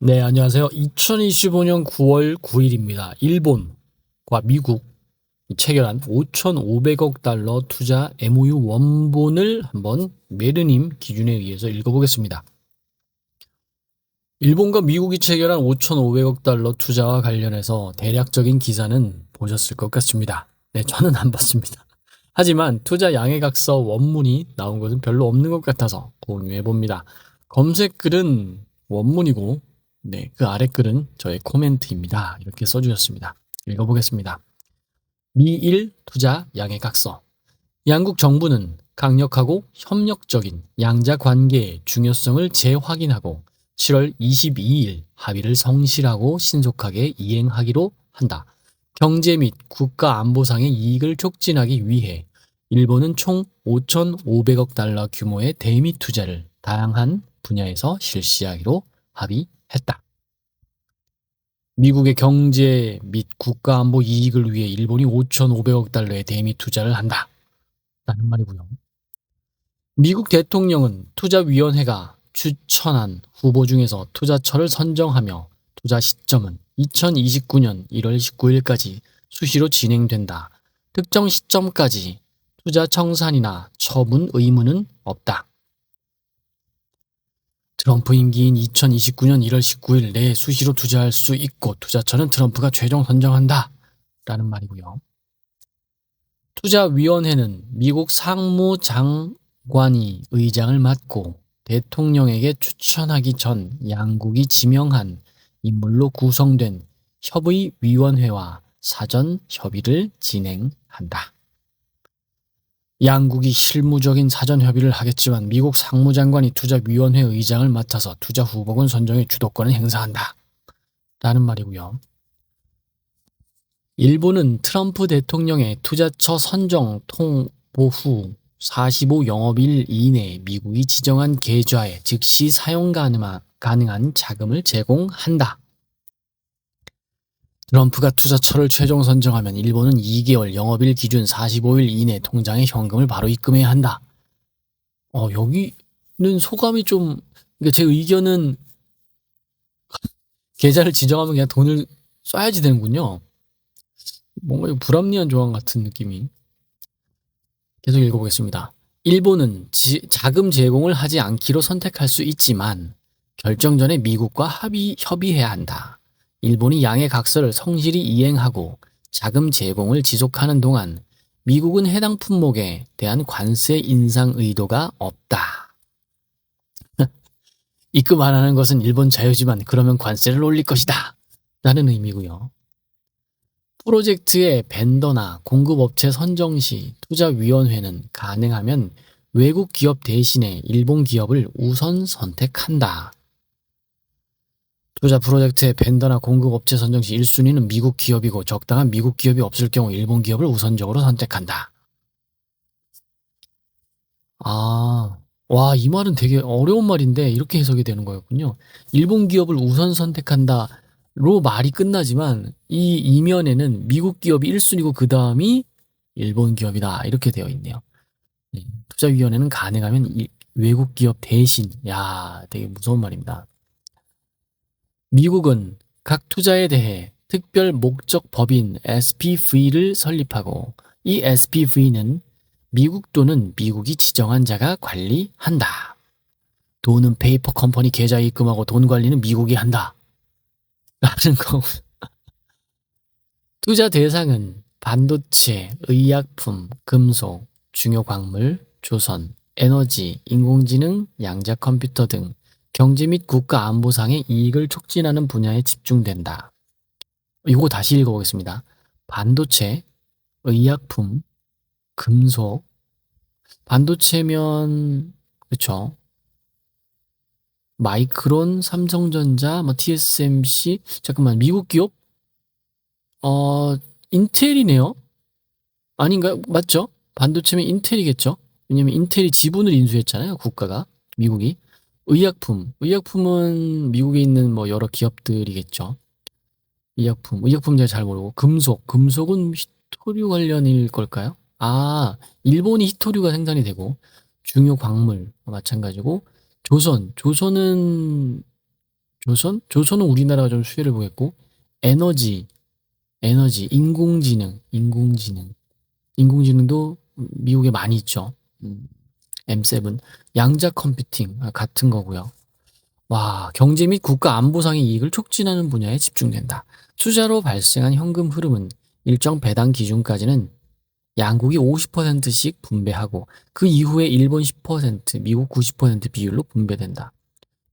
네, 안녕하세요. 2025년 9월 9일입니다. 일본과 미국 체결한 5,500억 달러 투자 MOU 원본을 한번 메르님 기준에 의해서 읽어보겠습니다. 일본과 미국이 체결한 5,500억 달러 투자와 관련해서 대략적인 기사는 보셨을 것 같습니다. 네, 저는 안 봤습니다. 하지만 투자 양해각서 원문이 나온 것은 별로 없는 것 같아서 공유해봅니다. 검색 글은 원문이고 네, 그 아래 글은 저의 코멘트입니다. 이렇게 써주셨습니다. 읽어보겠습니다. 미일 투자 양해각서. 양국 정부는 강력하고 협력적인 양자 관계의 중요성을 재확인하고 7월 22일 합의를 성실하고 신속하게 이행하기로 한다. 경제 및 국가 안보상의 이익을 촉진하기 위해 일본은 총 5,500억 달러 규모의 대미 투자를 다양한 분야에서 실시하기로 합의했다. 미국의 경제 및 국가 안보 이익을 위해 일본이 5,500억 달러의 대미 투자를 한다. 라는 말이고요. 미국 대통령은 투자위원회가 추천한 후보 중에서 투자처를 선정하며 투자 시점은 2029년 1월 19일까지 수시로 진행된다. 특정 시점까지 투자 청산이나 처분 의무는 없다. 트럼프 임기인 2029년 1월 19일 내에 수시로 투자할 수 있고 투자처는 트럼프가 최종 선정한다. 라는 말이고요. 투자위원회는 미국 상무장관이 의장을 맡고 대통령에게 추천하기 전 양국이 지명한 인물로 구성된 협의위원회와 사전 협의를 진행한다. 양국이 실무적인 사전 협의를 하겠지만 미국 상무장관이 투자위원회 의장을 맡아서 투자 후보군 선정의 주도권을 행사한다. 라는 말이고요. 일본은 트럼프 대통령의 투자처 선정 통보 후 45 영업일 이내에 미국이 지정한 계좌에 즉시 사용 가능한 자금을 제공한다. 트럼프가 투자처를 최종 선정하면 일본은 2개월 영업일 기준 45일 이내 통장에 현금을 바로 입금해야 한다. 여기는 소감이 좀, 그러니까 제 의견은 계좌를 지정하면 그냥 돈을 써야지 되는군요. 뭔가 불합리한 조항 같은 느낌이. 계속 읽어보겠습니다. 일본은 자금 제공을 하지 않기로 선택할 수 있지만 결정 전에 미국과 협의해야 한다. 일본이 양해각서를 성실히 이행하고 자금 제공을 지속하는 동안 미국은 해당 품목에 대한 관세 인상 의도가 없다. 입금 안 하는 것은 일본 자유지만 그러면 관세를 올릴 것이다. 라는 의미고요. 프로젝트의 벤더나 공급업체 선정 시 투자위원회는 가능하면 외국 기업 대신에 일본 기업을 우선 선택한다. 투자 프로젝트의 벤더나 공급업체 선정 시 1순위는 미국 기업이고 적당한 미국 기업이 없을 경우 일본 기업을 우선적으로 선택한다. 이 말은 되게 어려운 말인데 이렇게 해석이 되는 거였군요. 일본 기업을 우선 선택한다로 말이 끝나지만 이 이면에는 미국 기업이 1순위고 그 다음이 일본 기업이다 이렇게 되어 있네요. 투자위원회는 가능하면 외국 기업 대신, 되게 무서운 말입니다. 미국은 각 투자에 대해 특별 목적 법인 SPV를 설립하고 이 SPV는 미국 또는 미국이 지정한 자가 관리한다. 돈은 페이퍼 컴퍼니 계좌에 입금하고 돈 관리는 미국이 한다. 라는 거. 투자 대상은 반도체, 의약품, 금속, 중요 광물, 조선, 에너지, 인공지능, 양자 컴퓨터 등 경제 및 국가 안보상의 이익을 촉진하는 분야에 집중된다. 이거 다시 읽어보겠습니다. 반도체, 의약품, 금속, 반도체면 그렇죠. 마이크론, 삼성전자, TSMC, 잠깐만 미국 기업? 인텔이네요. 아닌가요? 맞죠? 반도체면 인텔이겠죠? 왜냐면 인텔이 지분을 인수했잖아요. 국가가, 미국이. 의약품은 미국에 있는 여러 기업들이겠죠. 의약품 제가 잘 모르고. 금속은 히토류 관련일 걸까요? 일본이 히토류가 생산이 되고, 중요 광물 마찬가지고, 조선은 조선은 우리나라가 좀 수혜를 보겠고, 에너지, 인공지능도 미국에 많이 있죠. M7, 양자 컴퓨팅 같은 거고요. 와, 경제 및 국가 안보상의 이익을 촉진하는 분야에 집중된다. 투자로 발생한 현금 흐름은 일정 배당 기준까지는 양국이 50%씩 분배하고 그 이후에 일본 10%, 미국 90% 비율로 분배된다.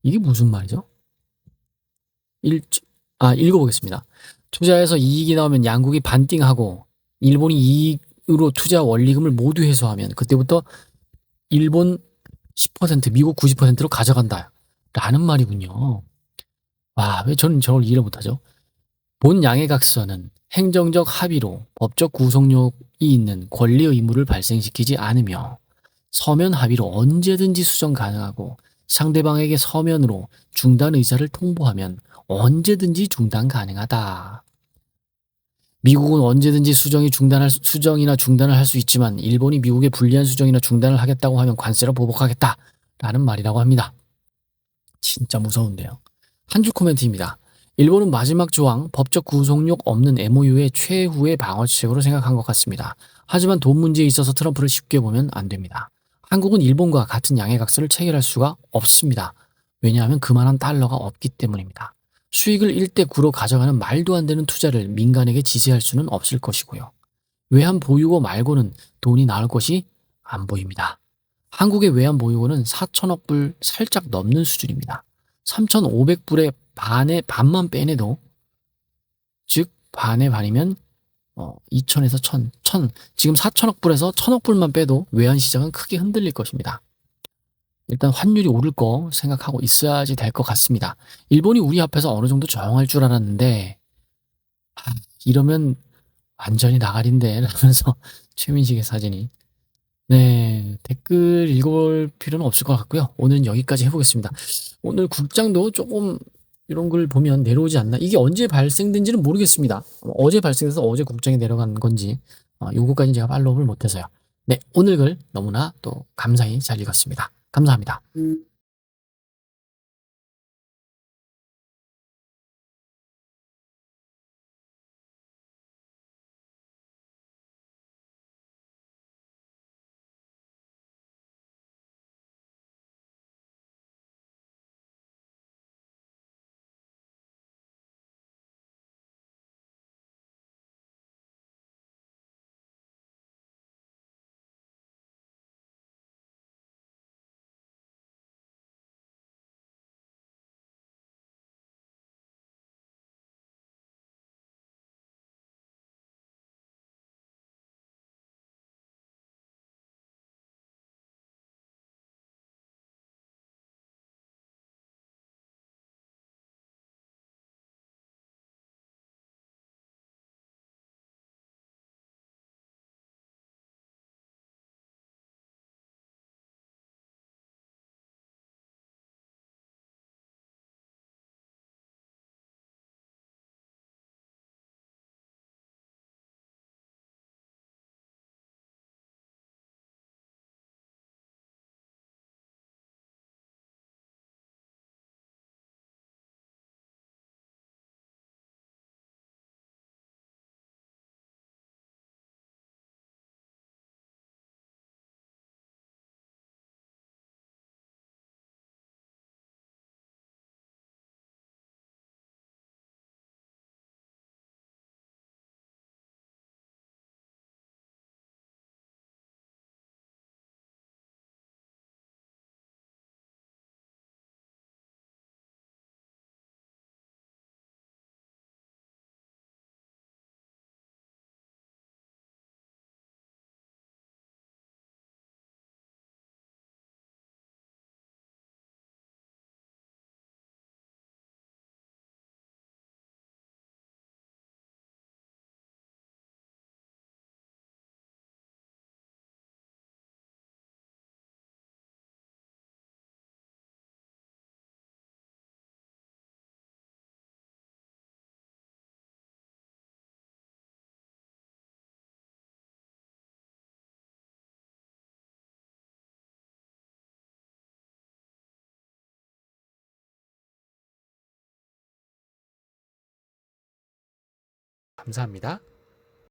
이게 무슨 말이죠? 읽어보겠습니다. 투자에서 이익이 나오면 양국이 반띵하고 일본이 이익으로 투자 원리금을 모두 회수하면 그때부터 일본 10%, 미국 90%로 가져간다. 라는 말이군요. 와, 왜 저는 저걸 이해를 못하죠? 본 양해각서는 행정적 합의로 법적 구속력이 있는 권리 의무를 발생시키지 않으며 서면 합의로 언제든지 수정 가능하고 상대방에게 서면으로 중단 의사를 통보하면 언제든지 중단 가능하다. 미국은 언제든지 수정이나 중단을 할 수 있지만 일본이 미국에 불리한 수정이나 중단을 하겠다고 하면 관세로 보복하겠다. 라는 말이라고 합니다. 진짜 무서운데요. 한 줄 코멘트입니다. 일본은 마지막 조항 법적 구속력 없는 MOU의 최후의 방어책으로 생각한 것 같습니다. 하지만 돈 문제에 있어서 트럼프를 쉽게 보면 안 됩니다. 한국은 일본과 같은 양해각서를 체결할 수가 없습니다. 왜냐하면 그만한 달러가 없기 때문입니다. 수익을 1대9로 가져가는 말도 안 되는 투자를 민간에게 지시할 수는 없을 것이고요. 외환 보유고 말고는 돈이 나올 것이 안 보입니다. 한국의 외환 보유고는 4천억 불 살짝 넘는 수준입니다. 3,500불의 반만 빼내도, 즉 반의 반이면 2천에서 1,000, 지금 4천억 불에서 1,000억 불만 빼도 외환 시장은 크게 흔들릴 것입니다. 일단 환율이 오를 거 생각하고 있어야지 될 것 같습니다. 일본이 우리 앞에서 어느 정도 조용할 줄 알았는데 이러면 완전히 나가린데 라면서 최민식의 사진이. 네, 댓글 읽어볼 필요는 없을 것 같고요. 오늘은 여기까지 해보겠습니다. 오늘 국장도 조금 이런 걸 보면 내려오지 않나? 이게 언제 발생된지는 모르겠습니다. 어제 발생해서 어제 국장이 내려간 건지 요거까지 제가 팔로우를 못해서요. 네, 오늘 글 너무나 또 감사히 잘 읽었습니다. 감사합니다. 감사합니다.